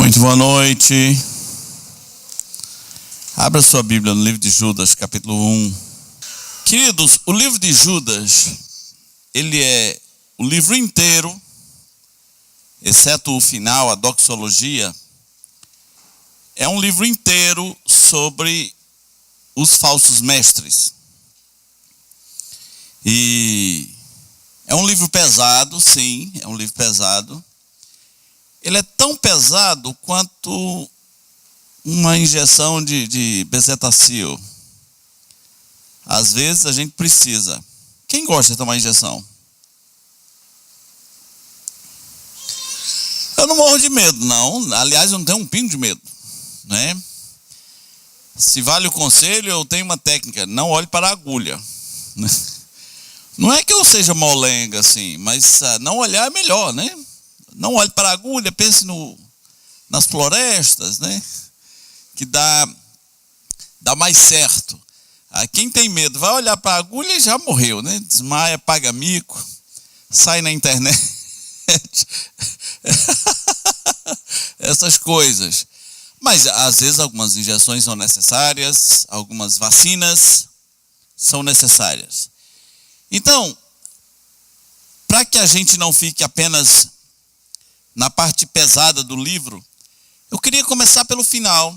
Muito boa noite. Abra sua Bíblia no livro de Judas, capítulo 1. Queridos, o livro de Judas, ele é o livro inteiro, exceto o final, a doxologia, é um livro inteiro sobre os falsos mestres. E é um livro pesado, sim, é um livro pesado. Ele é tão pesado quanto uma injeção de bezetacil. Às vezes a gente precisa. Quem gosta de tomar injeção? Eu não morro de medo, não. Aliás, eu não tenho um pingo de medo, né? Se vale o conselho, eu tenho uma técnica: não olhe para a agulha. Não é que eu seja molenga assim, mas não olhar é melhor, né? Não olhe para a agulha, pense nas florestas, né? Que dá mais certo. Quem tem medo vai olhar para a agulha e já morreu, né? Desmaia, paga mico, sai na internet. Essas coisas. Mas às vezes algumas injeções são necessárias, algumas vacinas são necessárias. Então, para que a gente não fique apenas na parte pesada do livro, eu queria começar pelo final,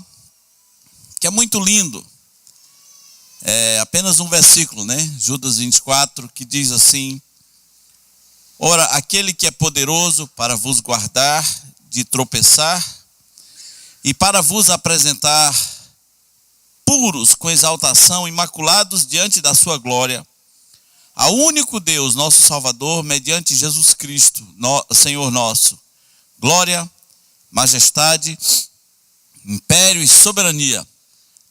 que é muito lindo. É apenas um versículo, né? Judas 24, que diz assim: ora, aquele que é poderoso para vos guardar de tropeçar e para vos apresentar puros com exaltação, imaculados diante da sua glória, ao único Deus, nosso Salvador, mediante Jesus Cristo, Senhor nosso, glória, majestade, império e soberania,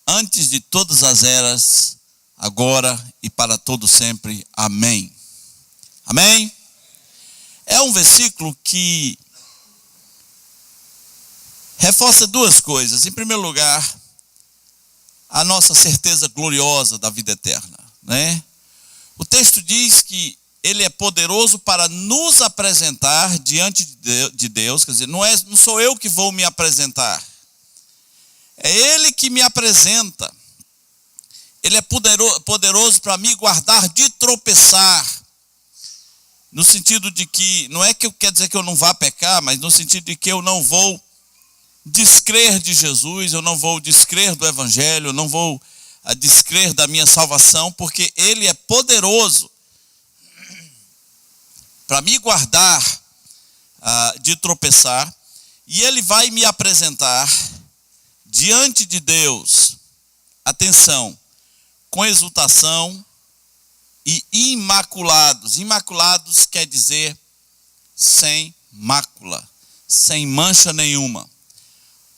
antes de todas as eras, agora e para todo sempre. Amém. Amém? É um versículo que reforça duas coisas. Em primeiro lugar, a nossa certeza gloriosa da vida eterna, né? O texto diz que ele é poderoso para nos apresentar diante de Deus. Quer dizer, não sou eu que vou me apresentar. É Ele que me apresenta. Ele é poderoso para me guardar de tropeçar. No sentido de que, não é que quer dizer que eu não vá pecar, mas no sentido de que eu não vou descrer de Jesus, eu não vou descrer do Evangelho, eu não vou descrer da minha salvação, porque Ele é poderoso para me guardar de tropeçar, e Ele vai me apresentar diante de Deus, atenção, com exultação e imaculados. Imaculados quer dizer sem mácula, sem mancha nenhuma.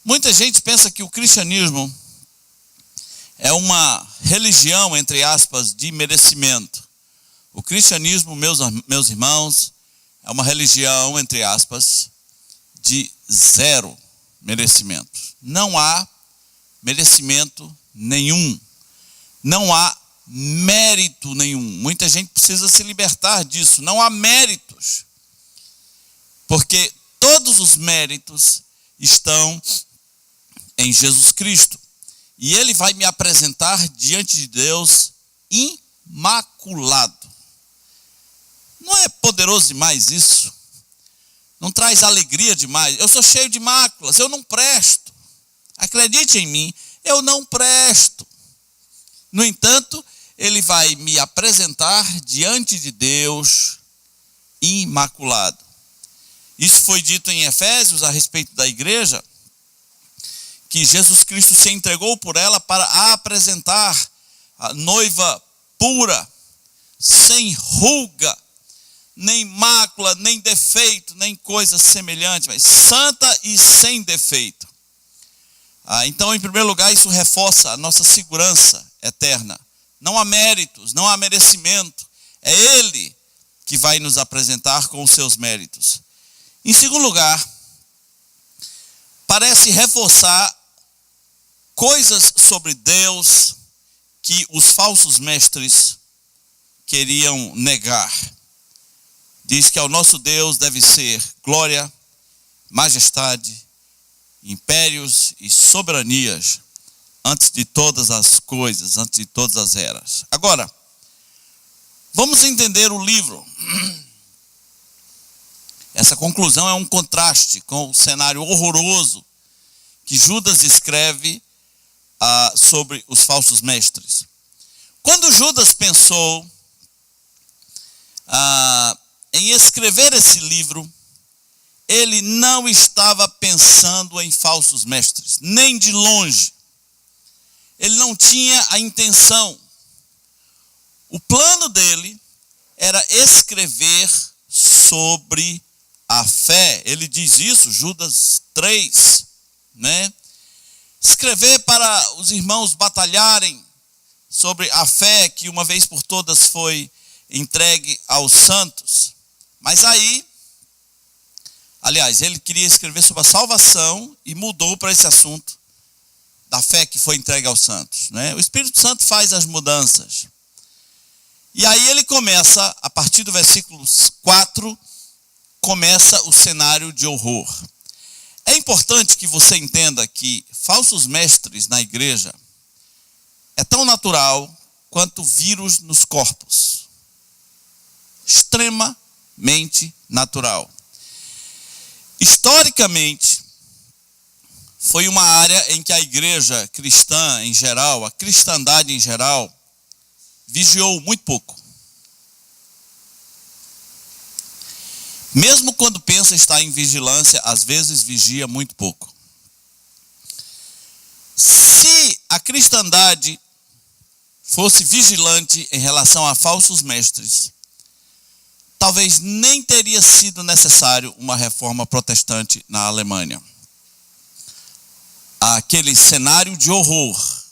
Muita gente pensa que o cristianismo é uma religião, entre aspas, de merecimento. O cristianismo, meus irmãos, é uma religião, entre aspas, de zero merecimento. Não há merecimento nenhum. Não há mérito nenhum. Muita gente precisa se libertar disso. Não há méritos. Porque todos os méritos estão em Jesus Cristo. E Ele vai me apresentar diante de Deus imaculado. Não é poderoso demais isso? Não traz alegria demais? Eu sou cheio de máculas, eu não presto. Acredite em mim, eu não presto. No entanto, Ele vai me apresentar diante de Deus imaculado. Isso foi dito em Efésios a respeito da igreja, que Jesus Cristo se entregou por ela para a apresentar a noiva pura, sem ruga, nem mácula, nem defeito, nem coisa semelhante, mas santa e sem defeito. Então, em primeiro lugar, isso reforça a nossa segurança eterna. Não há méritos, não há merecimento. É Ele que vai nos apresentar com os seus méritos. Em segundo lugar, parece reforçar coisas sobre Deus que os falsos mestres queriam negar. Diz que ao nosso Deus deve ser glória, majestade impérios e soberanias antes de todas as coisas, antes de todas as eras. Agora, vamos entender o livro. Essa conclusão é um contraste com o cenário horroroso que Judas escreve sobre os falsos mestres. Quando Judas pensou em escrever esse livro, ele não estava pensando em falsos mestres, nem de longe. Ele não tinha a intenção. O plano dele era escrever sobre a fé. Ele diz isso, Judas 3, né? Escrever para os irmãos batalharem sobre a fé que uma vez por todas foi entregue aos santos. Mas aí, aliás, ele queria escrever sobre a salvação e mudou para esse assunto da fé que foi entregue aos santos, né? O Espírito Santo faz as mudanças. E aí ele começa, a partir do versículo 4, começa o cenário de horror. É importante que você entenda que falsos mestres na igreja é tão natural quanto vírus nos corpos. Extremamente natural. Historicamente, foi uma área em que a igreja cristã em geral, a cristandade em geral, vigiou muito pouco. Mesmo quando pensa estar em vigilância, às vezes vigia muito pouco. Se a cristandade fosse vigilante em relação a falsos mestres, talvez nem teria sido necessário uma reforma protestante na Alemanha. Aquele cenário de horror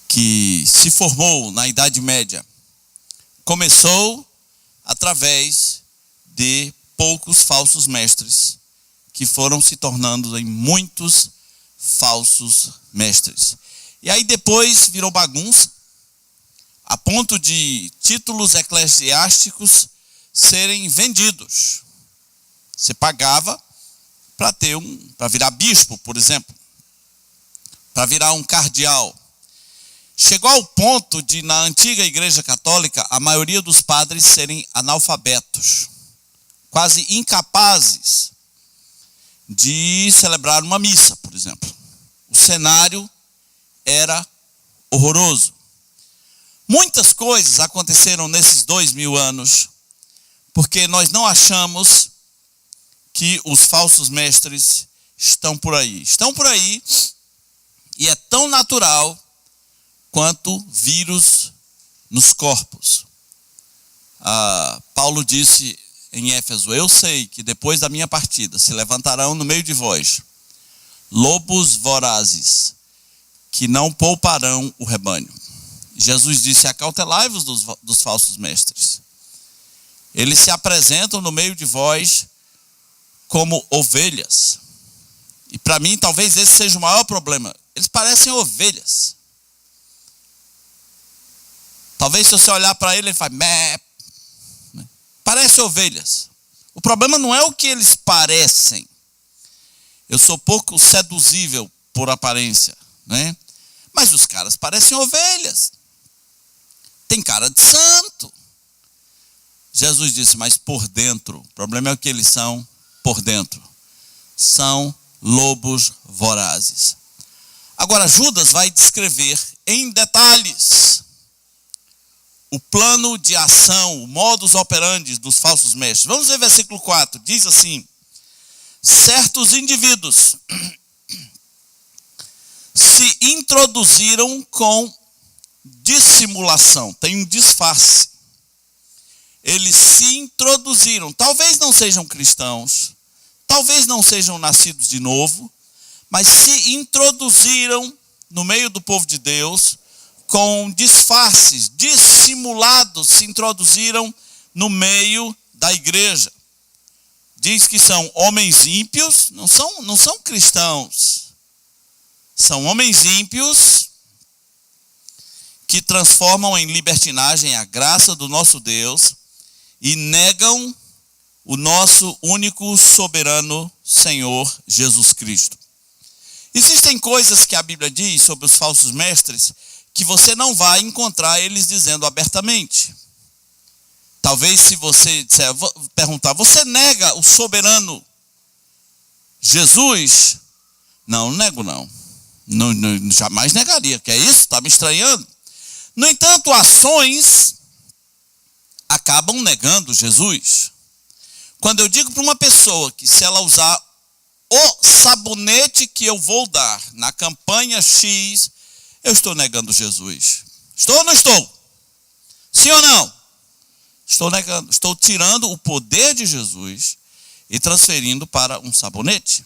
que se formou na Idade Média começou através de poucos falsos mestres que foram se tornando em muitos falsos mestres. E aí depois virou bagunça, a ponto de títulos eclesiásticos serem vendidos. Você pagava para virar bispo, por exemplo, para virar um cardeal. Chegou ao ponto de, na antiga igreja católica, a maioria dos padres serem analfabetos, quase incapazes de celebrar uma missa, por exemplo. O cenário era horroroso. Muitas coisas aconteceram nesses 2000 anos, porque nós não achamos que os falsos mestres estão por aí. Estão por aí e é tão natural quanto vírus nos corpos. Paulo disse em Éfeso: eu sei que depois da minha partida se levantarão no meio de vós lobos vorazes, que não pouparão o rebanho. Jesus disse: acautelai-vos dos falsos mestres. Eles se apresentam no meio de vós como ovelhas. E para mim, talvez esse seja o maior problema. Eles parecem ovelhas. Talvez se você olhar para ele faz mé. Parece ovelhas. O problema não é o que eles parecem. Eu sou pouco seduzível por aparência, né? Mas os caras parecem ovelhas. Tem cara de santo. Jesus disse: mas por dentro, o problema é o que eles são por dentro. São lobos vorazes. Agora Judas vai descrever em detalhes o plano de ação, o modus operandi dos falsos mestres. Vamos ver versículo 4. Diz assim: certos indivíduos se introduziram com dissimulação. Tem um disfarce. Eles se introduziram. Talvez não sejam cristãos, talvez não sejam nascidos de novo, mas se introduziram no meio do povo de Deus com disfarces, dissimulados, se introduziram no meio da igreja. Diz que são homens ímpios, não são cristãos. São homens ímpios que transformam em libertinagem a graça do nosso Deus e negam o nosso único soberano Senhor Jesus Cristo. Existem coisas que a Bíblia diz sobre os falsos mestres que você não vai encontrar eles dizendo abertamente. Talvez se você perguntar, você nega o soberano Jesus? Não nego não. Não, jamais negaria. Que é isso? Está me estranhando? No entanto, ações acabam negando Jesus. Quando eu digo para uma pessoa que se ela usar o sabonete que eu vou dar na campanha X, eu estou negando Jesus. Estou ou não estou? Sim ou não? Estou negando. Estou tirando o poder de Jesus e transferindo para um sabonete.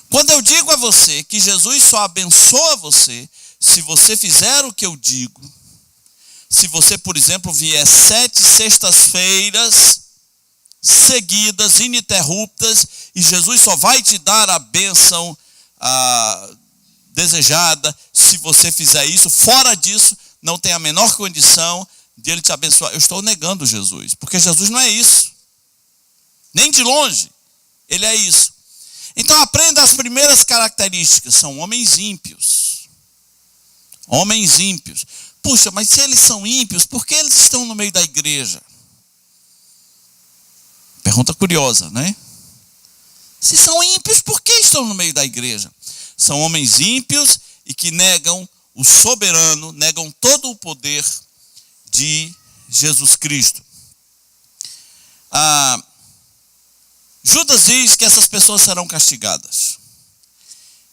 Quando eu digo a você que Jesus só abençoa você se você fizer o que eu digo, se você, por exemplo, vier 7 sextas-feiras seguidas, ininterruptas, e Jesus só vai te dar a bênção desejada se você fizer isso. Fora disso, não tem a menor condição de ele te abençoar. Eu estou negando Jesus, porque Jesus não é isso. Nem de longe, ele é isso. Então aprenda as primeiras características, são homens ímpios. Homens ímpios. Puxa, mas se eles são ímpios, por que eles estão no meio da igreja? Pergunta curiosa, né? Se são ímpios, por que estão no meio da igreja? São homens ímpios e que negam o soberano, negam todo o poder de Jesus Cristo. Judas diz que essas pessoas serão castigadas.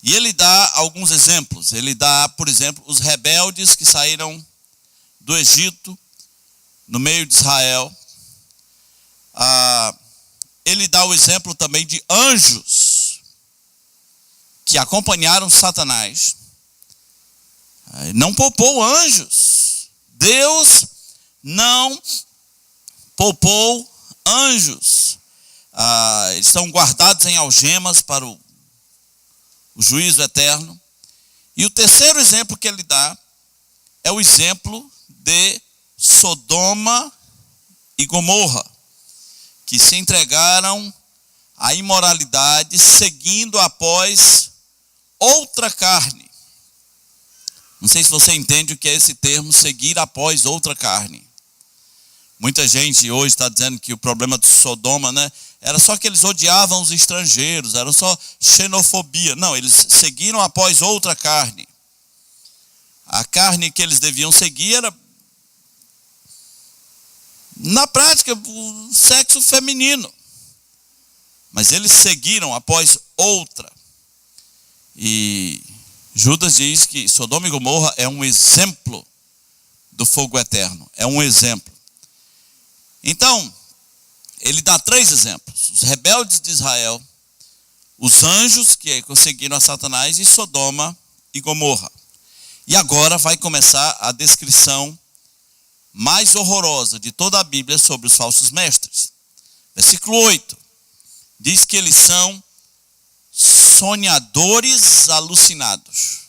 E ele dá alguns exemplos. Ele dá, por exemplo, os rebeldes que saíram do Egito, no meio de Israel. Ele dá o exemplo também de anjos que acompanharam Satanás. Não poupou anjos. Deus não poupou anjos. Eles estão guardados em algemas para o juízo eterno. E o terceiro exemplo que ele dá é o exemplo de Sodoma e Gomorra, que se entregaram à imoralidade, seguindo após outra carne. Não sei se você entende o que é esse termo, seguir após outra carne. Muita gente hoje está dizendo que o problema de Sodoma, né, era só que eles odiavam os estrangeiros, era só xenofobia. Não, eles seguiram após outra carne. A carne que eles deviam seguir era, na prática, o sexo feminino. Mas eles seguiram após outra. E Judas diz que Sodoma e Gomorra é um exemplo do fogo eterno. É um exemplo. Então, ele dá 3 exemplos. Os rebeldes de Israel, os anjos que conseguiram a Satanás e Sodoma e Gomorra. E agora vai começar a descrição mais horrorosa de toda a Bíblia sobre os falsos mestres. Versículo 8. Diz que eles são sonhadores alucinados.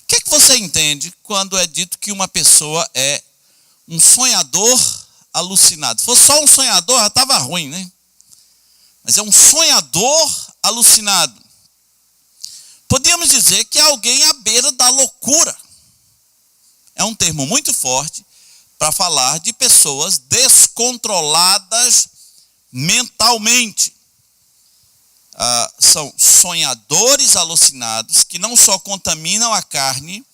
O que é que você entende quando é dito que uma pessoa é um sonhador alucinado? Se fosse só um sonhador, já estava ruim, né? Mas é um sonhador alucinado. Podíamos dizer que é alguém à beira da loucura. É um termo muito forte para falar de pessoas descontroladas mentalmente. São sonhadores alucinados que não só contaminam a carne,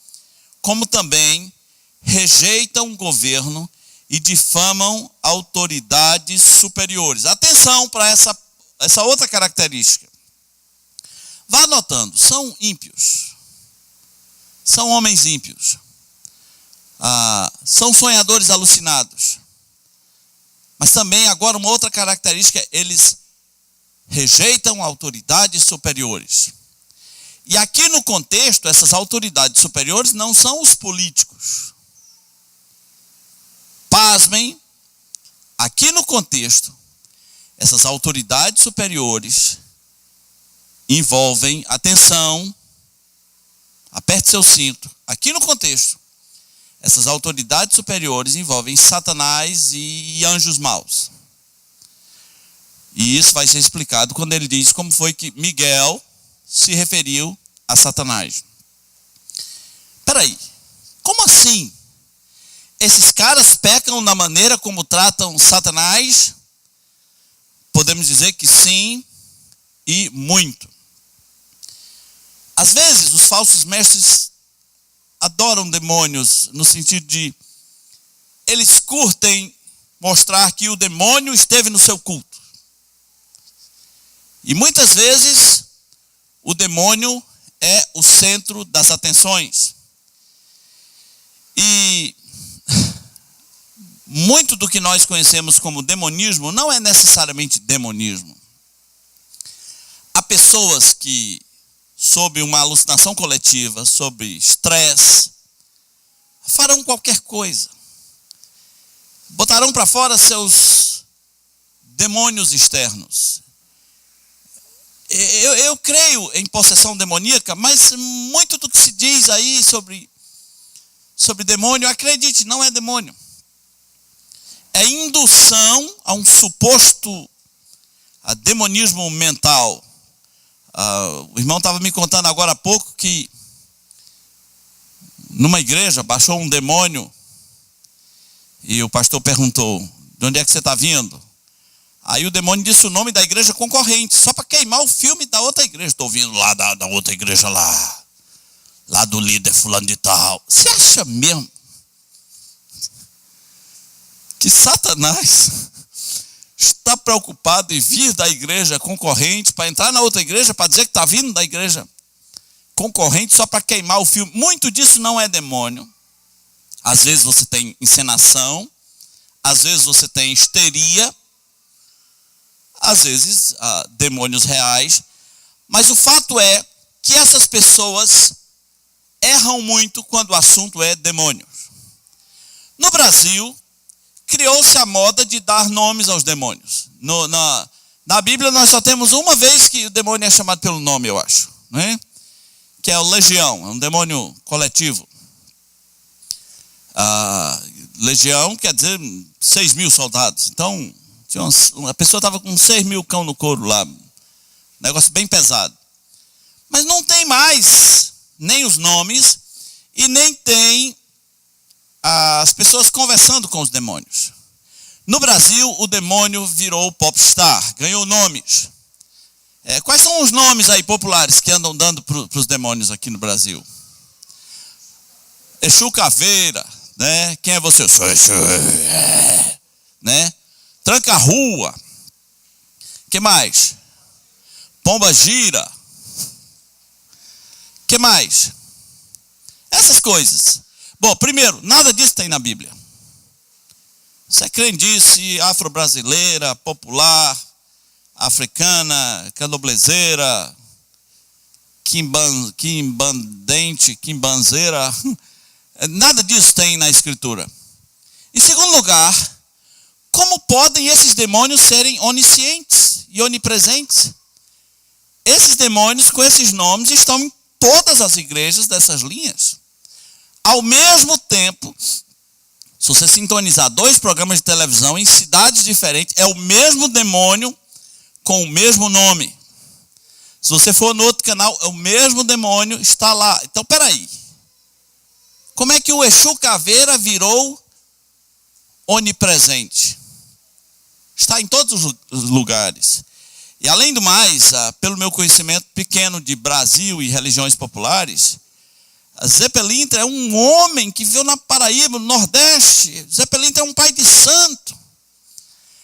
como também rejeitam o governo e difamam autoridades superiores. Atenção para essa outra característica. Vá anotando, são ímpios. São homens ímpios. São sonhadores alucinados. Mas também, agora, uma outra característica, eles rejeitam autoridades superiores. E aqui no contexto, essas autoridades superiores não são os políticos. Pasmem, aqui no contexto, essas autoridades superiores envolvem, atenção, aperte seu cinto, aqui no contexto, essas autoridades superiores envolvem Satanás e anjos maus. E isso vai ser explicado quando ele diz como foi que Miguel se referiu a Satanás. Peraí, como assim? Esses caras pecam na maneira como tratam Satanás? Podemos dizer que sim, e muito. Às vezes, os falsos mestres adoram demônios, no sentido de eles curtem mostrar que o demônio esteve no seu culto. E muitas vezes, o demônio é o centro das atenções. E muito do que nós conhecemos como demonismo não é necessariamente demonismo. Há pessoas que, sob uma alucinação coletiva, sob estresse, farão qualquer coisa. Botarão para fora seus demônios externos. Eu creio em possessão demoníaca, mas muito do que se diz aí sobre demônio, acredite, não é demônio. É indução a um suposto demonismo mental. O irmão estava me contando agora há pouco que numa igreja baixou um demônio e o pastor perguntou: de onde é que você está vindo? Aí o demônio disse o nome da igreja concorrente, só para queimar o filme da outra igreja. Estou vindo lá da outra igreja lá do líder fulano de tal. Você acha mesmo que Satanás está preocupado em vir da igreja concorrente para entrar na outra igreja, para dizer que está vindo da igreja concorrente só para queimar o filme? Muito disso não é demônio. Às vezes você tem encenação, às vezes você tem histeria, às vezes demônios reais, mas o fato é que essas pessoas erram muito quando o assunto é demônios. No Brasil, criou-se a moda de dar nomes aos demônios. Na Bíblia nós só temos uma vez que o demônio é chamado pelo nome, eu acho, né? Que é o legião, é um demônio coletivo. Legião quer dizer 6.000 soldados. Então, a pessoa estava com 6.000 cão no couro lá. Negócio bem pesado. Mas não tem mais nem os nomes e nem tem as pessoas conversando com os demônios. No Brasil, o demônio virou popstar, ganhou nomes. Quais são os nomes aí populares que andam dando para os demônios aqui no Brasil? Exu Caveira, né? Quem é você? Sou Exu, né? Tranca-rua. Que mais? Pomba gira. Que mais? Essas coisas. Bom, primeiro, nada disso tem na Bíblia. Isso é crendice afro-brasileira, popular, africana, candomblezeira, quimbandente, quimbanzeira. Nada disso tem na Escritura. Em segundo lugar, como podem esses demônios serem oniscientes e onipresentes? Esses demônios com esses nomes estão em todas as igrejas dessas linhas. Ao mesmo tempo, se você sintonizar 2 programas de televisão em cidades diferentes, é o mesmo demônio com o mesmo nome. Se você for no outro canal, é o mesmo demônio, está lá. Então, peraí. Como é que o Exu Caveira virou onipresente? Está em todos os lugares. E além do mais, pelo meu conhecimento pequeno de Brasil e religiões populares, Zé Pelintra é um homem que viveu na Paraíba, no Nordeste. Zé Pelintra é um pai de santo.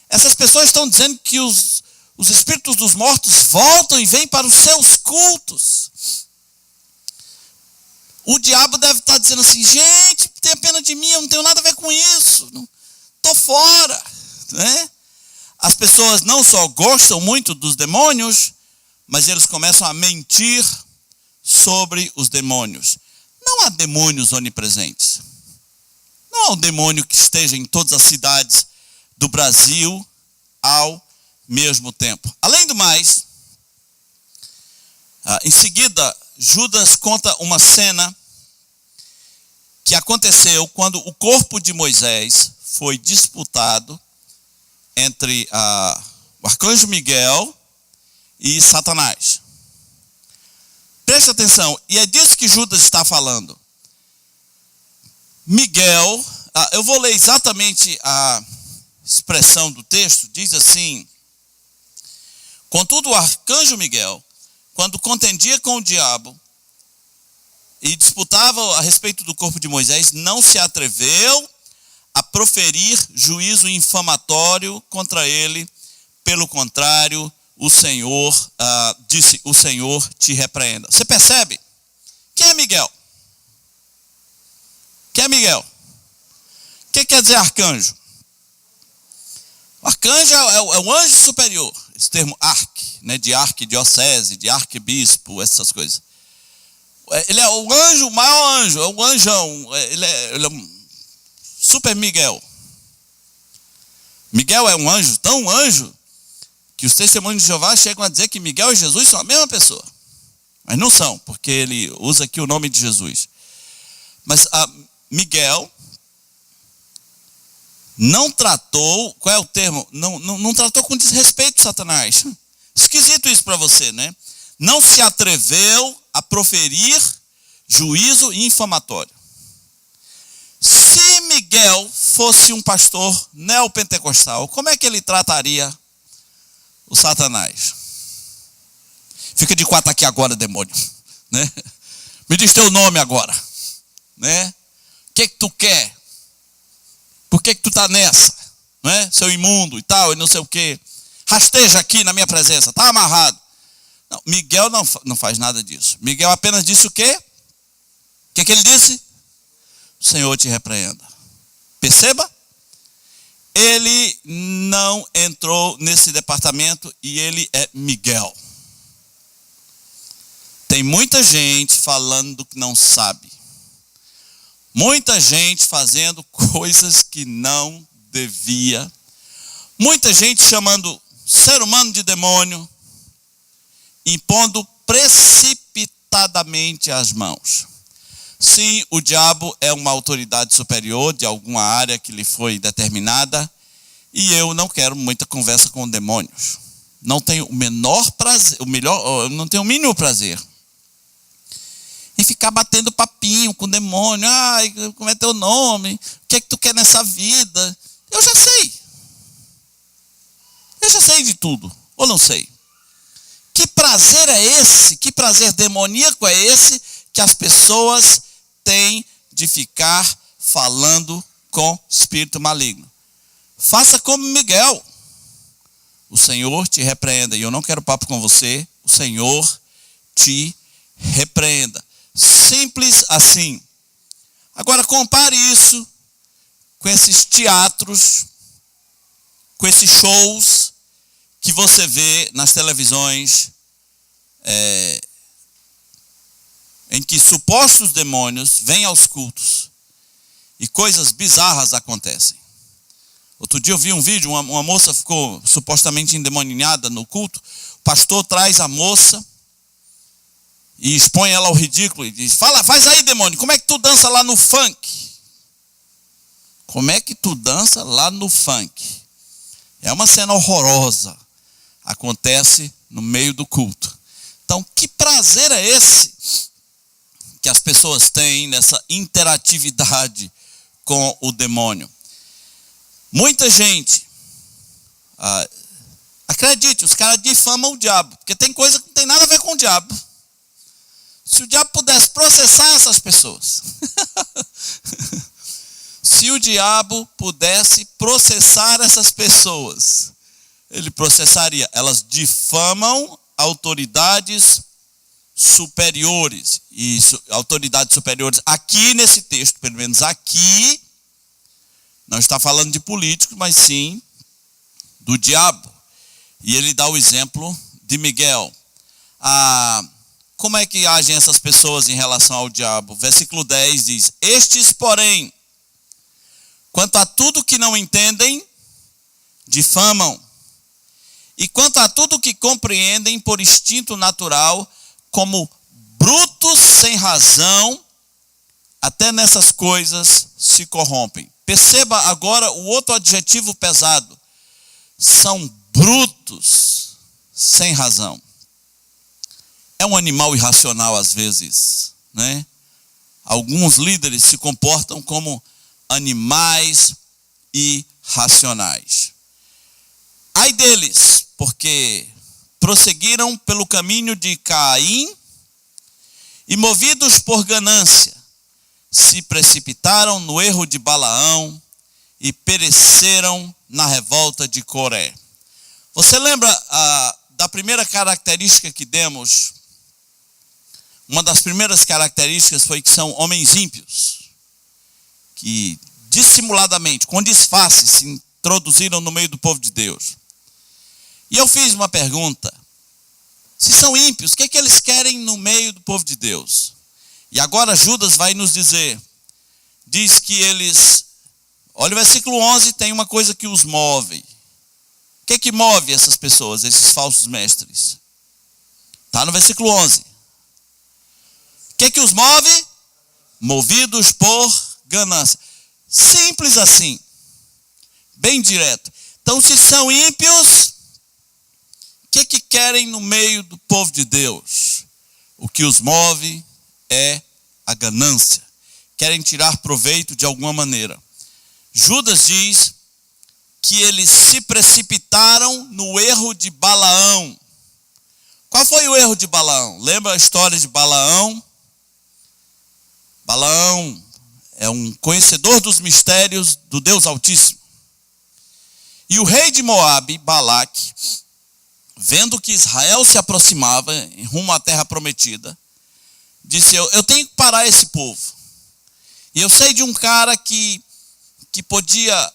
Essas pessoas estão dizendo que os espíritos dos mortos voltam e vêm para os seus cultos. O diabo deve estar dizendo assim: gente, tenha pena de mim, eu não tenho nada a ver com isso. Estou fora, né? As pessoas não só gostam muito dos demônios, mas eles começam a mentir sobre os demônios. Não há demônios onipresentes. Não há um demônio que esteja em todas as cidades do Brasil ao mesmo tempo. Além do mais, em seguida, Judas conta uma cena que aconteceu quando o corpo de Moisés foi disputado entre o arcanjo Miguel e Satanás. Preste atenção, e é disso que Judas está falando. Miguel, eu vou ler exatamente a expressão do texto, diz assim: contudo o arcanjo Miguel, quando contendia com o diabo e disputava a respeito do corpo de Moisés, não se atreveu a proferir juízo infamatório contra ele. Pelo contrário, o Senhor disse: o Senhor te repreenda. Você percebe? Quem é Miguel? Quem é Miguel? O que quer dizer arcanjo? O arcanjo é o anjo superior. Esse termo arque, né, de arquidiocese, de arquebispo, essas coisas. Ele é o anjo, o maior anjo, é um anjão. Ele é um super Miguel. Miguel é um anjo, tão anjo, que os testemunhos de Jeová chegam a dizer que Miguel e Jesus são a mesma pessoa. Mas não são, porque ele usa aqui o nome de Jesus. Mas Miguel não tratou, qual é o termo? Não tratou com desrespeito Satanás. Esquisito isso para você, né? Não se atreveu a proferir juízo infamatório. Se Miguel fosse um pastor neopentecostal, como é que ele trataria o Satanás? Fica de quatro aqui agora, demônio, né? Me diz teu nome agora, né? O que tu quer? Por que tu tá nessa? Né? Seu imundo e tal, e não sei o quê. Rasteja aqui na minha presença, tá amarrado. Não, Miguel não faz nada disso. Miguel apenas disse o quê? O que ele disse? O Senhor te repreenda. Perceba? Ele não entrou nesse departamento e ele é Miguel. Tem muita gente falando que não sabe. Muita gente fazendo coisas que não devia. Muita gente chamando ser humano de demônio, impondo precipitadamente as mãos. Sim, o diabo é uma autoridade superior de alguma área que lhe foi determinada, e eu não quero muita conversa com demônios. Não tenho o menor prazer, não tenho o mínimo prazer em ficar batendo papinho com o demônio. Ai, como é teu nome? O que é que tu quer nessa vida? Eu já sei. Eu já sei de tudo, ou não sei? Que prazer é esse? Que prazer demoníaco é esse que as pessoas têm de ficar falando com espírito maligno? Faça como Miguel. O Senhor te repreenda. E eu não quero papo com você. O Senhor te repreenda. Simples assim. Agora compare isso com esses teatros, com esses shows que você vê nas televisões, em que supostos demônios vêm aos cultos e coisas bizarras acontecem. Outro dia eu vi um vídeo, uma moça ficou supostamente endemoniada no culto. O pastor traz a moça e expõe ela ao ridículo e diz: faz aí, demônio, como é que tu dança lá no funk? Como é que tu dança lá no funk? É uma cena horrorosa. Acontece no meio do culto. Então, que prazer é esse que as pessoas têm nessa interatividade com o demônio? Muita gente, acredite, os caras difamam o diabo, porque tem coisa que não tem nada a ver com o diabo. Se o diabo pudesse processar essas pessoas, se o diabo pudesse processar essas pessoas, ele processaria. Elas difamam autoridades superiores. E autoridades superiores, aqui nesse texto, pelo menos aqui, não está falando de políticos, mas sim do diabo. E ele dá o exemplo de Miguel. Como é que agem essas pessoas em relação ao diabo? Versículo 10 diz: estes, porém, quanto a tudo que não entendem, difamam. E quanto a tudo que compreendem por instinto natural, como brutos sem razão, até nessas coisas se corrompem. Perceba agora o outro adjetivo pesado. São brutos, sem razão. É um animal irracional às vezes, né? Alguns líderes se comportam como animais irracionais. Ai deles, porque prosseguiram pelo caminho de Caim e, movidos por ganância, se precipitaram no erro de Balaão e pereceram na revolta de Coré. Você lembra da primeira característica que demos? Uma das primeiras características foi que são homens ímpios, que dissimuladamente, com disfarce, se introduziram no meio do povo de Deus. E eu fiz uma pergunta: se são ímpios, o que é que eles querem no meio do povo de Deus? E agora Judas vai nos dizer, diz que eles, olha o versículo 11, tem uma coisa que os move. O que é que move essas pessoas, esses falsos mestres? Está no versículo 11. O que é que os move? Movidos por ganância. Simples assim. Bem direto. Então, se são ímpios, o que é que querem no meio do povo de Deus? O que os move é a ganância. Querem tirar proveito de alguma maneira. Judas diz que eles se precipitaram no erro de Balaão. Qual foi o erro de Balaão? Lembra a história de Balaão? Balaão é um conhecedor dos mistérios do Deus Altíssimo. E o rei de Moabe, Balaque, vendo que Israel se aproximava em rumo à terra prometida, disse: eu tenho que parar esse povo. E eu sei de um cara que podia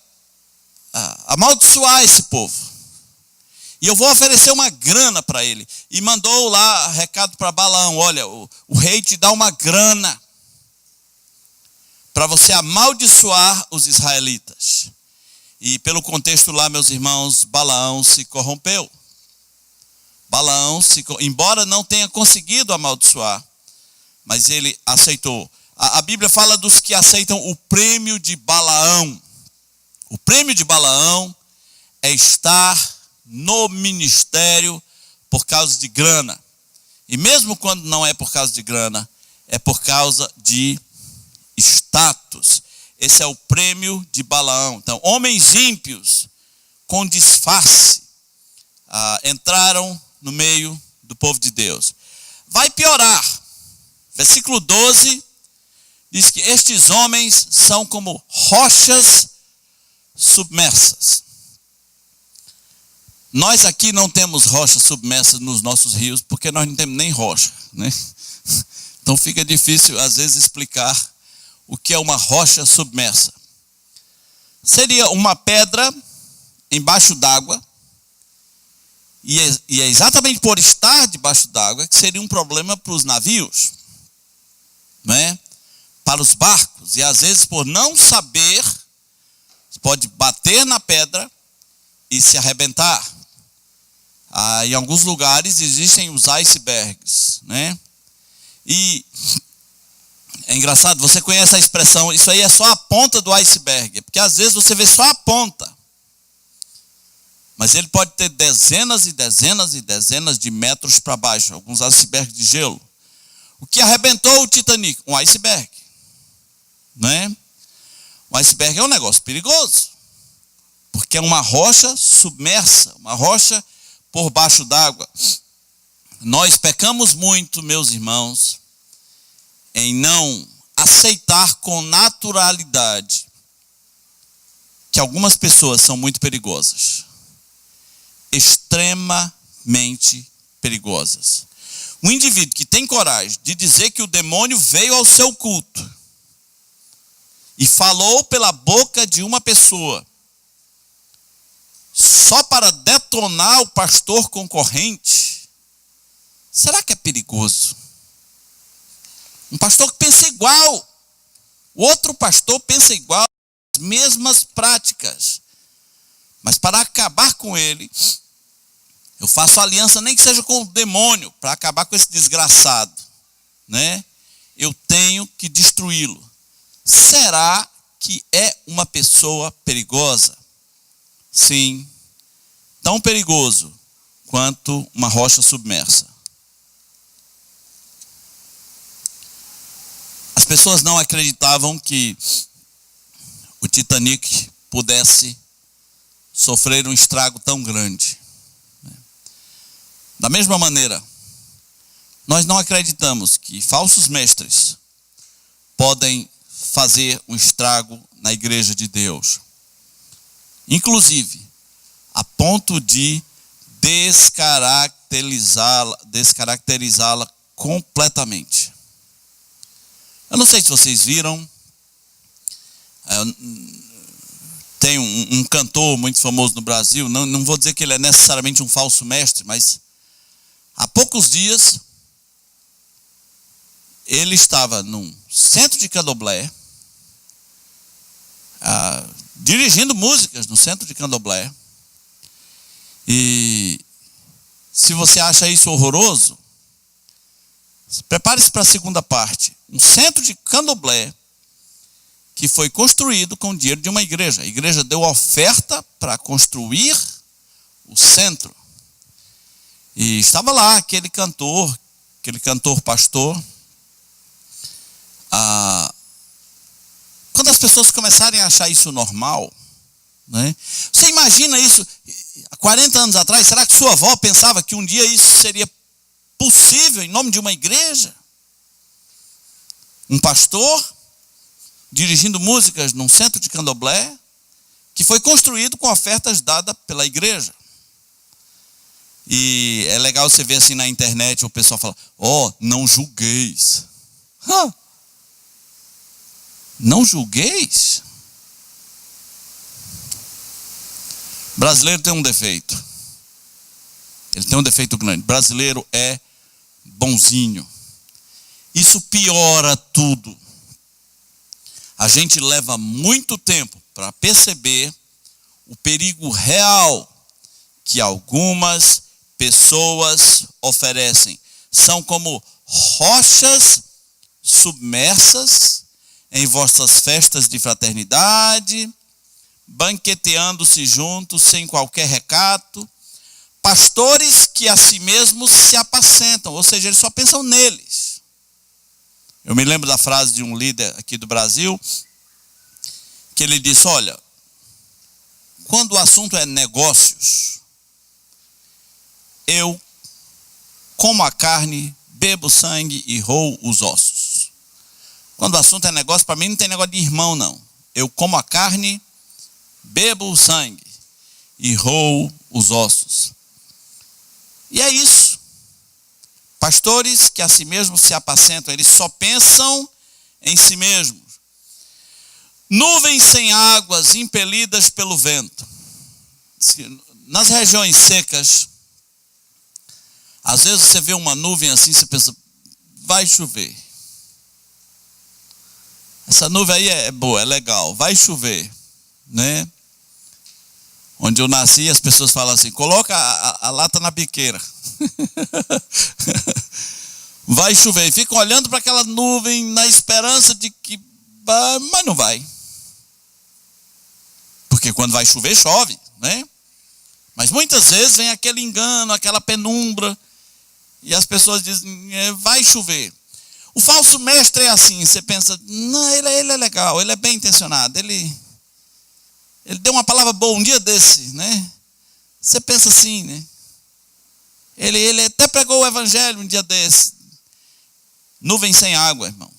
amaldiçoar esse povo. E eu vou oferecer uma grana para ele. E mandou lá recado para Balaão: olha, o rei te dá uma grana para você amaldiçoar os israelitas. E pelo contexto lá, meus irmãos, Balaão se corrompeu. Embora não tenha conseguido amaldiçoar, mas ele aceitou. A Bíblia fala dos que aceitam o prêmio de Balaão. O prêmio de Balaão é estar no ministério por causa de grana. E mesmo quando não é por causa de grana, é por causa de status. Esse é o prêmio de Balaão. Então, homens ímpios com disfarce entraram no meio do povo de Deus. Vai piorar. Versículo 12 diz que estes homens são como rochas submersas. Nós aqui não temos rochas submersas nos nossos rios, porque nós não temos nem rocha, né? Então fica difícil às vezes explicar o que é uma rocha submersa. Seria uma pedra embaixo d'água, e é exatamente por estar debaixo d'água que seria um problema para os navios, né? Para os barcos. E às vezes, por não saber, pode bater na pedra e se arrebentar. Em alguns lugares existem os icebergs, né? E é engraçado, você conhece a expressão, isso aí é só a ponta do iceberg, porque às vezes você vê só a ponta, mas ele pode ter dezenas e dezenas e dezenas de metros para baixo, alguns icebergs de gelo. O que arrebentou o Titanic? Um iceberg, né? Um iceberg é um negócio perigoso, porque é uma rocha submersa, uma rocha por baixo d'água. Nós pecamos muito, meus irmãos, em não aceitar com naturalidade que algumas pessoas são muito perigosas, extremamente perigosas. Um indivíduo que tem coragem de dizer que o demônio veio ao seu culto e falou pela boca de uma pessoa só para detonar o pastor concorrente, será que é perigoso? Um pastor que pensa igual, o outro pastor pensa igual, as mesmas práticas, mas para acabar com ele, eu faço aliança nem que seja com o demônio, para acabar com esse desgraçado, né? Eu tenho que destruí-lo. Será que é uma pessoa perigosa? Sim. tão perigoso quanto uma rocha submersa. As pessoas não acreditavam que o Titanic pudesse sofrer um estrago tão grande. Da mesma maneira, nós não acreditamos que falsos mestres podem fazer um estrago na igreja de Deus. Inclusive, a ponto de descaracterizá-la completamente. Eu não sei se vocês viram, tem um cantor muito famoso no Brasil, não vou dizer que ele é necessariamente um falso mestre, mas há poucos dias ele estava num centro de candomblé, dirigindo músicas no centro de candomblé. E se você acha isso horroroso, prepare-se para a segunda parte. Um centro de candomblé que foi construído com o dinheiro de uma igreja. A igreja deu oferta para construir o centro. E estava lá aquele cantor pastor. Quando as pessoas começarem a achar isso normal, né? Você imagina isso há 40 anos atrás? Será que sua avó pensava que um dia isso seria possível em nome de uma igreja? Um pastor dirigindo músicas num centro de candomblé que foi construído com ofertas dadas pela igreja. E é legal você ver assim na internet o pessoal fala: não julgueis. Não julgueis? Brasileiro tem um defeito. Ele tem um defeito grande. Brasileiro é bonzinho. Isso piora tudo. A gente leva muito tempo para perceber o perigo real que algumas pessoas oferecem. São como rochas submersas em vossas festas de fraternidade, banqueteando-se juntos sem qualquer recato, pastores que a si mesmos se apacentam, ou seja, eles só pensam neles. Eu me lembro da frase de um líder aqui do Brasil, que ele disse: olha, quando o assunto é negócios, eu como a carne, bebo sangue e roo os ossos. Quando o assunto é negócio, para mim não tem negócio de irmão, não. Eu como a carne, bebo o sangue e roo os ossos. E é isso. Pastores que a si mesmos se apacentam, eles só pensam em si mesmos. Nuvens sem águas, impelidas pelo vento. Nas regiões secas, às vezes você vê uma nuvem assim, você pensa: vai chover. Essa nuvem aí é boa, é legal, vai chover, né? Onde eu nasci, as pessoas falam assim: coloca a lata na biqueira. Vai chover. E ficam olhando para aquela nuvem na esperança de que vai, mas não vai. Porque quando vai chover, chove, né? Mas muitas vezes vem aquele engano, aquela penumbra, e as pessoas dizem: vai chover. O falso mestre é assim, você pensa: não, ele é legal, ele é bem intencionado, ele deu uma palavra boa um dia desse, né? Você pensa assim, né? Ele até pregou o evangelho um dia desse. Nuvem sem água, irmão.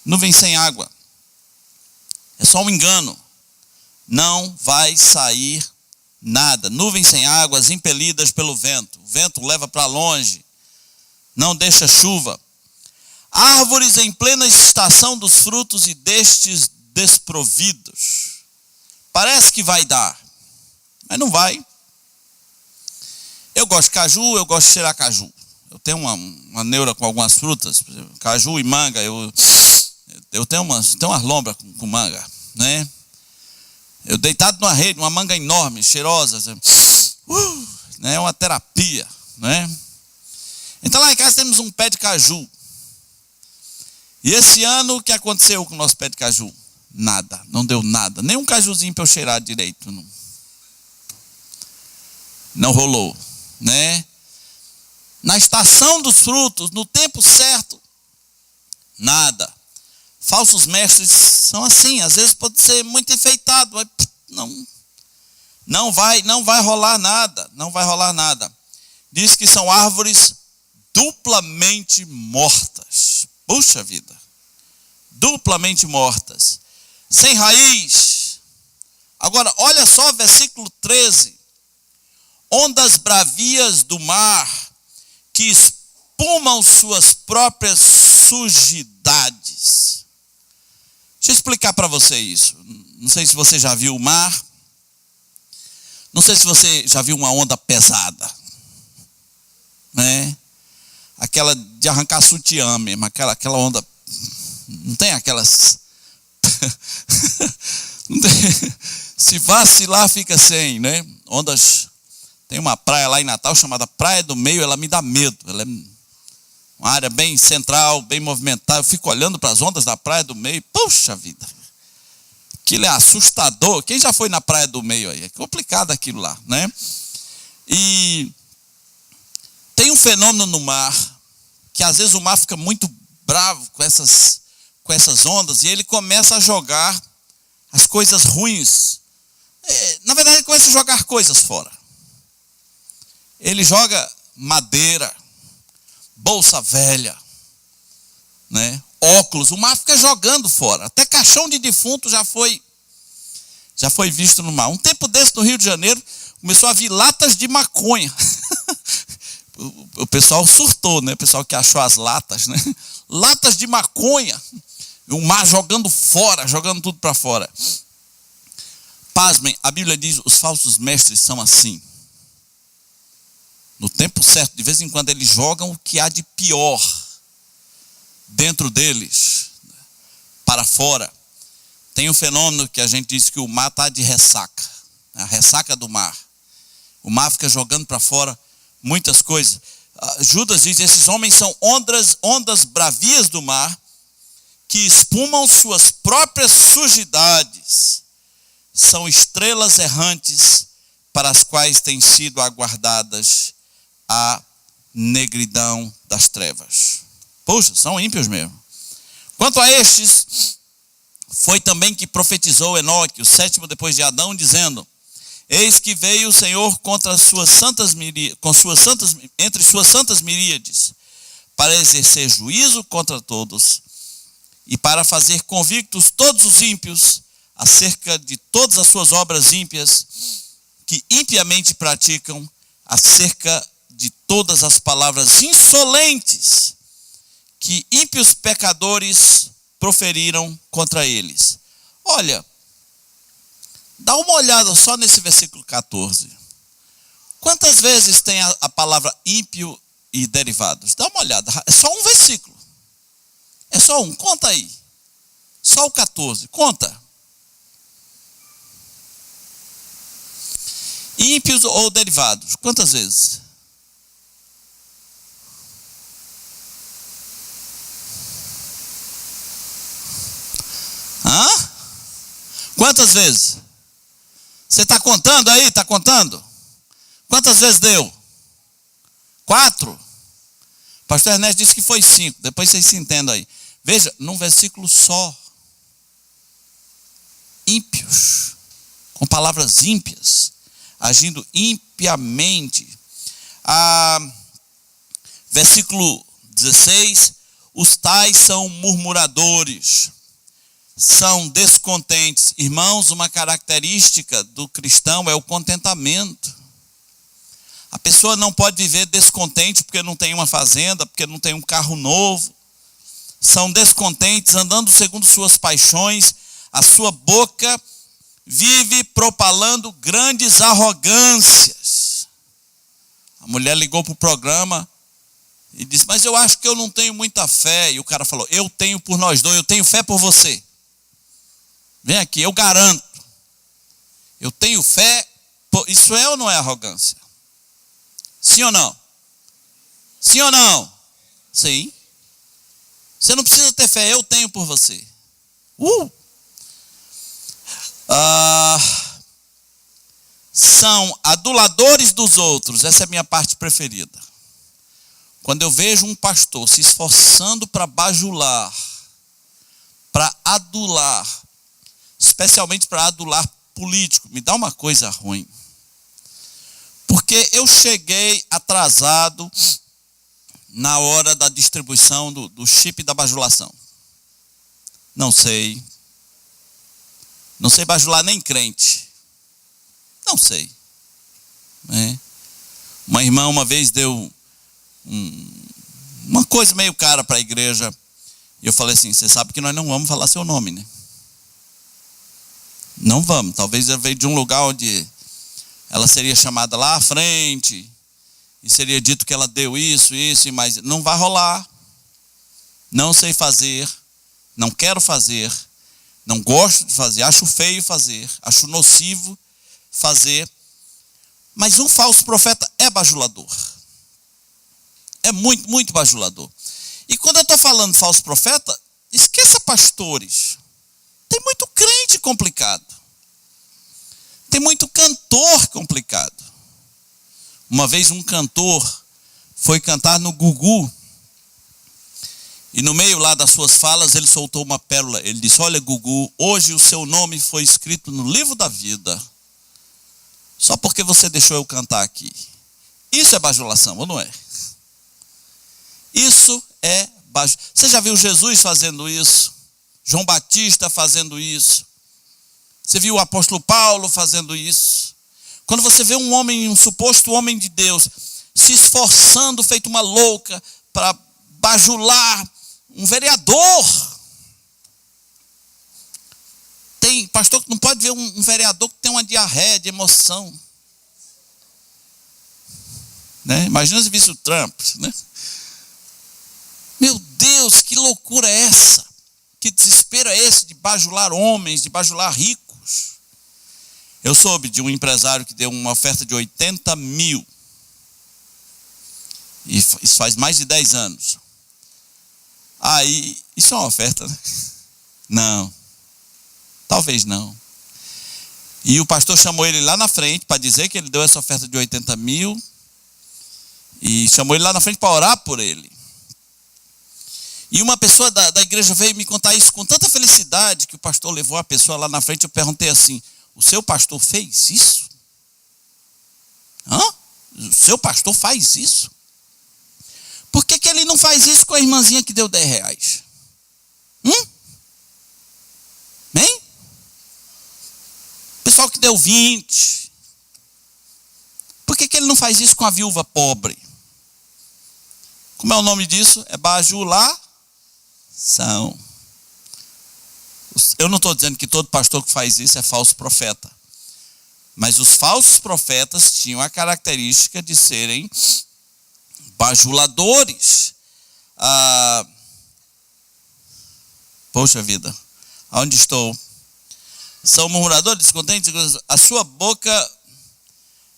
Nuvem sem água. É só um engano. Não vai sair nada. Nuvens sem águas, impelidas pelo vento. O vento leva para longe. Não deixa chuva. Árvores em plena estação dos frutos e destes desprovidos. Parece que vai dar, mas não vai. Eu gosto de caju, eu gosto de cheirar caju. Eu tenho uma neura com algumas frutas, por exemplo, caju e manga. Eu tenho umas lombras com manga, né? Eu deitado numa rede, uma manga enorme, cheirosa, né? É uma terapia, né? Então lá em casa temos um pé de caju. E esse ano o que aconteceu com o nosso pé de caju? Nada, não deu nada, nem um cajuzinho para eu cheirar direito. Não. Não rolou, né? Na estação dos frutos, no tempo certo, nada. Falsos mestres são assim, às vezes pode ser muito enfeitado, mas não vai rolar nada, não vai rolar nada. Diz que são árvores duplamente mortas. Puxa vida, duplamente mortas, sem raiz. Agora, olha só versículo 13. Ondas bravias do mar, que espumam suas próprias sujidades. Deixa eu explicar para você isso. Não sei se você já viu o mar. Não sei se você já viu uma onda pesada, né? Aquela de arrancar sutiã mesmo, aquela onda. Não tem aquelas. Não tem. Se vacilar, fica sem, né? Ondas. Tem uma praia lá em Natal chamada Praia do Meio, ela me dá medo. Ela é uma área bem central, bem movimentada. Eu fico olhando para as ondas da Praia do Meio. Puxa vida! Aquilo é assustador. Quem já foi na Praia do Meio aí? É complicado aquilo lá, né? E tem um fenômeno no mar, que às vezes o mar fica muito bravo com essas ondas, e ele começa a jogar as coisas ruins. Na verdade, ele começa a jogar coisas fora. Ele joga madeira, bolsa velha, né? Óculos, o mar fica jogando fora. Até caixão de defunto já foi visto no mar. Um tempo desse, no Rio de Janeiro, começou a vir latas de maconha. O pessoal surtou, né? O pessoal que achou as latas, né? Latas de maconha. O mar jogando fora, jogando tudo para fora. Pasmem, a Bíblia diz, os falsos mestres são assim. No tempo certo, de vez em quando eles jogam o que há de pior dentro deles, para fora. Tem um fenômeno que a gente diz que o mar está de ressaca, a ressaca do mar. O mar fica jogando para fora muitas coisas. Judas diz, esses homens são ondas bravias do mar, que espumam suas próprias sujidades. São estrelas errantes para as quais têm sido aguardadas a negridão das trevas. Puxa, são ímpios mesmo. Quanto a estes, foi também que profetizou Enoque, o sétimo depois de Adão, dizendo, eis que veio o Senhor entre suas santas miríades, para exercer juízo contra todos, e para fazer convictos todos os ímpios, acerca de todas as suas obras ímpias, que impiamente praticam, acerca de todas as palavras insolentes que ímpios pecadores proferiram contra eles. Olha, dá uma olhada só nesse versículo 14. Quantas vezes tem a palavra ímpio e derivados? Dá uma olhada, é só um versículo. É só um, conta aí. Só o 14, conta. Ímpios ou derivados, quantas vezes? Quantas vezes? Você está contando aí? Está contando? Quantas vezes deu? 4? Pastor Ernesto disse que foi 5. Depois vocês se entendam aí. Veja, num versículo só. Ímpios. Com palavras ímpias. Agindo impiamente. Versículo 16. Os tais são murmuradores. São descontentes. Irmãos, uma característica do cristão é o contentamento. A pessoa não pode viver descontente porque não tem uma fazenda, porque não tem um carro novo. São descontentes, andando segundo suas paixões. A sua boca vive propalando grandes arrogâncias. A mulher ligou para o programa e disse, mas eu acho que eu não tenho muita fé. E o cara falou, eu tenho por nós dois, eu tenho fé por você. Vem aqui, eu garanto. Eu tenho fé. Isso é ou não é arrogância? Sim ou não? Sim ou não? Sim. Você não precisa ter fé, eu tenho por você. são aduladores dos outros. Essa é a minha parte preferida. Quando eu vejo um pastor se esforçando para bajular, para adular, especialmente para adular político, me dá uma coisa ruim. Porque eu cheguei atrasado na hora da distribuição do chip da bajulação. Não sei bajular nem crente. Não sei. Uma irmã uma vez deu uma coisa meio cara para a igreja. E eu falei assim, você sabe que nós não vamos falar seu nome, né? Não vamos. Talvez ela veio de um lugar onde ela seria chamada lá à frente. E seria dito que ela deu isso, mas não vai rolar. Não sei fazer. Não quero fazer. Não gosto de fazer. Acho feio fazer. Acho nocivo fazer. Mas um falso profeta é bajulador. É muito, muito bajulador. E quando eu estou falando falso profeta, esqueça pastores. Tem muito crente complicado. Tem muito cantor complicado. Uma vez um cantor foi cantar no Gugu. E no meio lá das suas falas ele soltou uma pérola. Ele disse, olha Gugu, hoje o seu nome foi escrito no livro da vida. Só porque você deixou eu cantar aqui. Isso é bajulação, ou não é? Isso é bajulação. Você já viu Jesus fazendo isso? João Batista fazendo isso? Você viu o apóstolo Paulo fazendo isso? Quando você vê um homem, um suposto homem de Deus, se esforçando, feito uma louca, para bajular um vereador. Tem pastor que não pode ver um vereador que tem uma diarreia de emoção. Né? Imagina se visse o Trump. Né? Meu Deus, que loucura é essa? Que desespero é esse de bajular homens, de bajular ricos? Eu soube de um empresário que deu uma oferta de 80 mil. E isso faz mais de 10 anos. Aí, isso é uma oferta, né? Não. Talvez não. E o pastor chamou ele lá na frente para dizer que ele deu essa oferta de 80 mil. E chamou ele lá na frente para orar por ele. E uma pessoa da igreja veio me contar isso com tanta felicidade que o pastor levou a pessoa lá na frente. Eu perguntei assim, o seu pastor fez isso? Hã? O seu pastor faz isso? Por que ele não faz isso com a irmãzinha que deu 10 reais? Hein? Pessoal que deu 20. Por que ele não faz isso com a viúva pobre? Como é o nome disso? É bajulação. Eu não estou dizendo que todo pastor que faz isso é falso profeta. Mas os falsos profetas tinham a característica de serem bajuladores. Poxa vida, aonde estou? São murmuradores, descontentes, a sua boca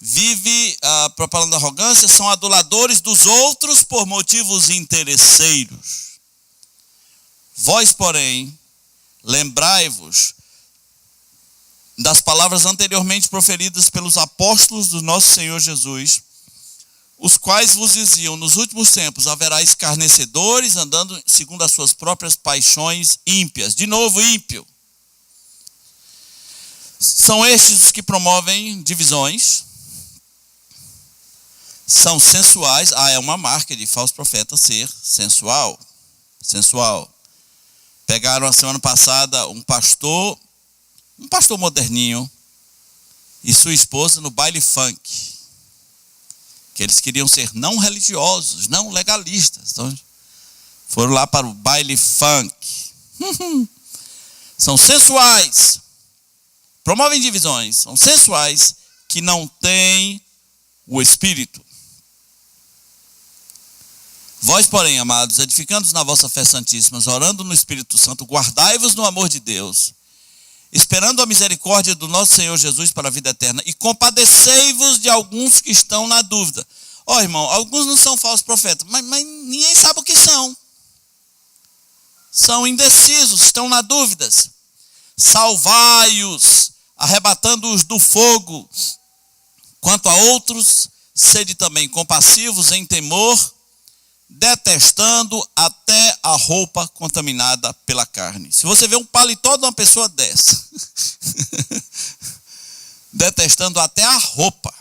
vive propalando arrogância, são aduladores dos outros por motivos interesseiros. Vós, porém, lembrai-vos das palavras anteriormente proferidas pelos apóstolos do nosso Senhor Jesus, os quais vos diziam, nos últimos tempos haverá escarnecedores andando segundo as suas próprias paixões ímpias. De novo, ímpio. São estes os que promovem divisões, são sensuais. É uma marca de falso profeta ser sensual. Pegaram a semana passada um pastor moderninho, e sua esposa no baile funk. Que eles queriam ser não religiosos, não legalistas. Então, foram lá para o baile funk. São sensuais. Promovem divisões. São sensuais que não têm o Espírito. Vós, porém, amados, edificando-vos na vossa fé santíssima, orando no Espírito Santo, guardai-vos no amor de Deus, esperando a misericórdia do nosso Senhor Jesus para a vida eterna, e compadecei-vos de alguns que estão na dúvida. Irmão, alguns não são falsos profetas, mas ninguém sabe o que são. São indecisos, estão na dúvida. Salvai-os, arrebatando-os do fogo. Quanto a outros, sede também compassivos em temor, detestando até a roupa contaminada pela carne. Se você vê um paletó de uma pessoa dessa, detestando até a roupa.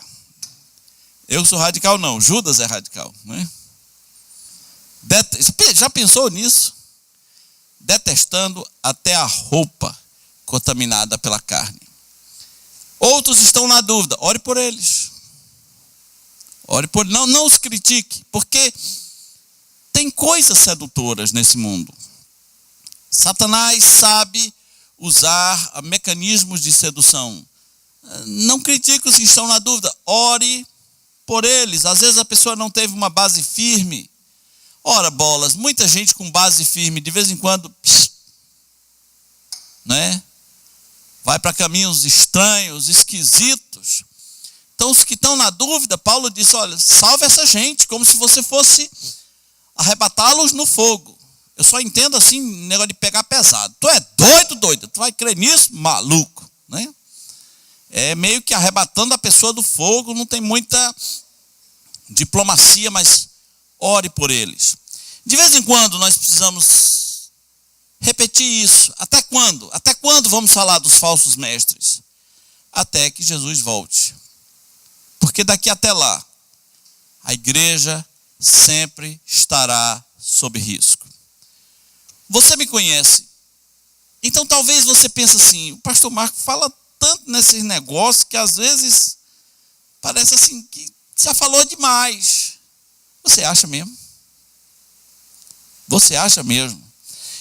Eu sou radical não, Judas é radical, né? Já pensou nisso? Detestando até a roupa contaminada pela carne. Outros estão na dúvida, ore por eles. Não os critique, porque tem coisas sedutoras nesse mundo. Satanás sabe usar mecanismos de sedução. Não critique os que estão na dúvida, ore por eles. Às vezes a pessoa não teve uma base firme. Ora bolas, muita gente com base firme, de vez em quando, né? Vai para caminhos estranhos, esquisitos. Então os que estão na dúvida, Paulo disse, olha, salve essa gente, como se você fosse arrebatá-los no fogo. Eu só entendo assim, negócio de pegar pesado. Tu é doido? Tu vai crer nisso? Maluco, né? É meio que arrebatando a pessoa do fogo, não tem muita diplomacia, mas ore por eles. De vez em quando nós precisamos repetir isso. Até quando? Até quando vamos falar dos falsos mestres? Até que Jesus volte. Porque daqui até lá, a igreja sempre estará sob risco. Você me conhece. Então talvez você pense assim, o pastor Marco fala tanto nesses negócios que às vezes parece assim que já falou demais. Você acha mesmo? Você acha mesmo?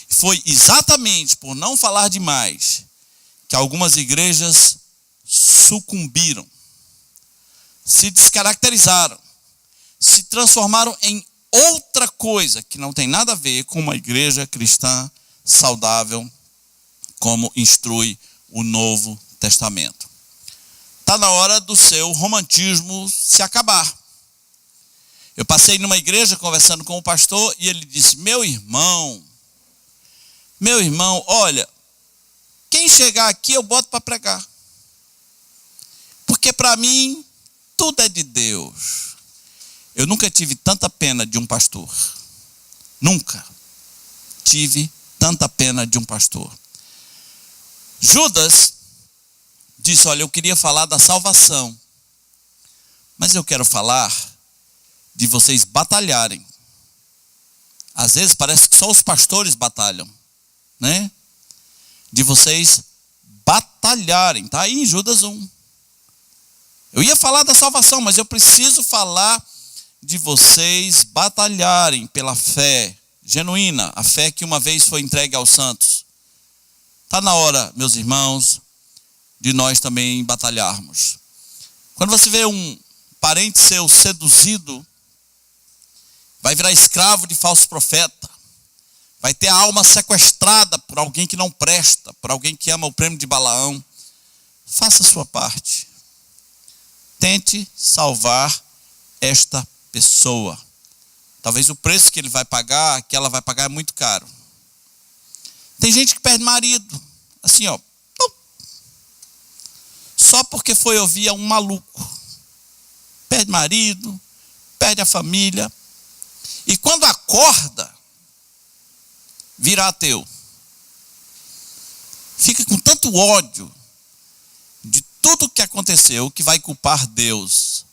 Foi exatamente por não falar demais que algumas igrejas sucumbiram, se descaracterizaram, se transformaram em outra coisa que não tem nada a ver com uma igreja cristã saudável, como instrui o Novo Testamento. Está na hora do seu romantismo se acabar. Eu passei numa igreja conversando com o pastor e ele disse, meu irmão, olha, quem chegar aqui eu boto para pregar. Porque para mim, tudo é de Deus. Eu nunca tive tanta pena de um pastor. Nunca tive tanta pena de um pastor. Judas disse, olha, eu queria falar da salvação, mas eu quero falar de vocês batalharem. Às vezes parece que só os pastores batalham, né? De vocês batalharem. Está aí em Judas 1. Eu ia falar da salvação, mas eu preciso falar de vocês batalharem pela fé genuína, a fé que uma vez foi entregue aos santos. Está na hora, meus irmãos, de nós também batalharmos. Quando você vê um parente seu seduzido, vai virar escravo de falso profeta, vai ter a alma sequestrada por alguém que não presta, por alguém que ama o prêmio de Balaão, faça a sua parte. Tente salvar esta pessoa. Talvez o preço que ele vai pagar, que ela vai pagar, é muito caro. Tem gente que perde marido, assim, ó, só porque foi ouvir a um maluco. Perde marido, perde a família. E quando acorda, vira ateu. Fica com tanto ódio de tudo que aconteceu que vai culpar Deus.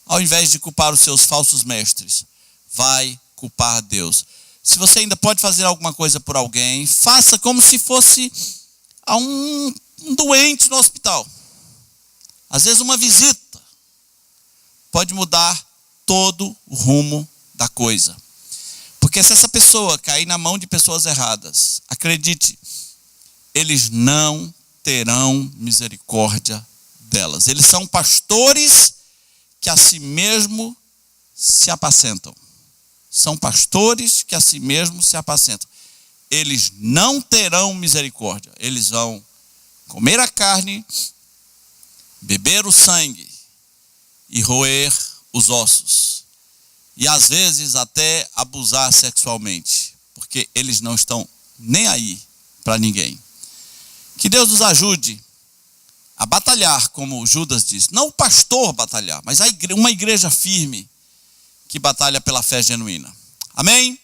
Ao invés de culpar os seus falsos mestres, vai culpar Deus. Se você ainda pode fazer alguma coisa por alguém, faça como se fosse a um doente no hospital. Às vezes uma visita pode mudar todo o rumo da coisa. Porque se essa pessoa cair na mão de pessoas erradas, acredite, eles não terão misericórdia delas. Eles são pastores que a si mesmo se apacentam. São pastores que a si mesmo se apacentam. Eles não terão misericórdia. Eles vão comer a carne, beber o sangue e roer os ossos. E às vezes até abusar sexualmente. Porque eles não estão nem aí para ninguém. Que Deus nos ajude a batalhar, como Judas disse. Não o pastor batalhar, mas uma igreja firme que batalha pela fé genuína. Amém?